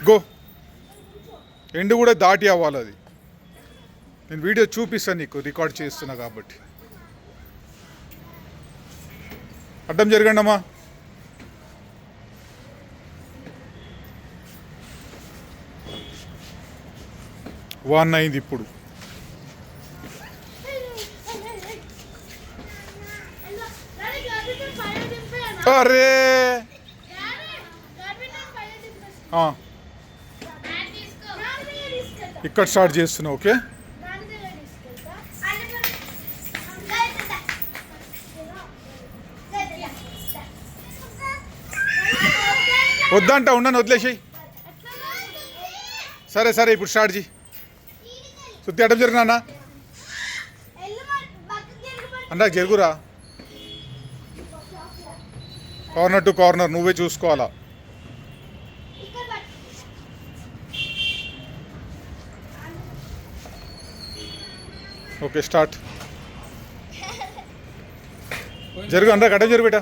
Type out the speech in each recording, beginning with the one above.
Go ఎండు కూడా దాటి అవ్వాలి. అది నేను వీడియో చూపిస్తాను నీకు, రికార్డ్ చేస్తున్నా కాబట్టి. అడ్డం జరగండి అమ్మా. వన్ అయింది ఇప్పుడు. అరే ఇక్కడ స్టార్ట్ చేస్తున్నా. ఓకే, వద్దంట, ఉండను, వదిలేసాయి. సరే సరే, ఇప్పుడు స్టార్ట్ చేయి. సుత్తి అడ్డం జరిగినా అన్న, అన్నాక జరుగురా. కార్నర్ టు కార్నర్ నువ్వే చూసుకోవాలా. Okay, start. జరుగు అన్నా, అడ్డం జరుగు బేటా.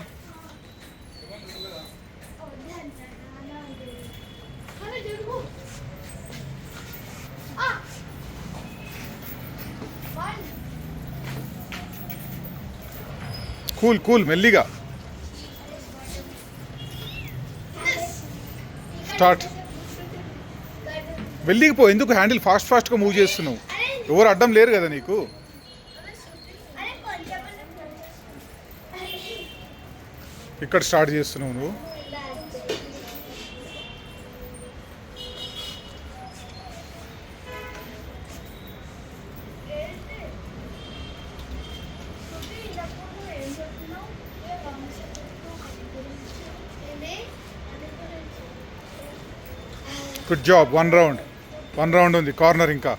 కూల్ కూల్, మెల్లిగా స్టార్ట్. మెల్లిగా పో, ఎందుకు హ్యాండిల్ ఫాస్ట్గా మూవ్ చేస్తున్నావు? ఎవరు అడ్డం లేరు కదా నీకు. ఇక్కడ స్టార్ట్ చేస్తున్నావు నువ్వు. Good job. వన్ రౌండ్ ఉంది. కార్నర్ ఇంకా.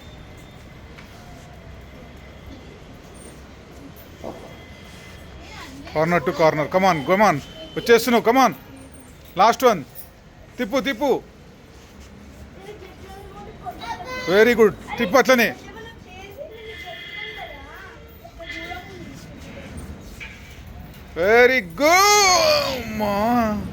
Corner to corner. Come on come on, వచ్చేస్తున్నావు. Come on, last one. తిప్పు. వెరీ గుడ్, తిప్పు అట్లనే. Very good.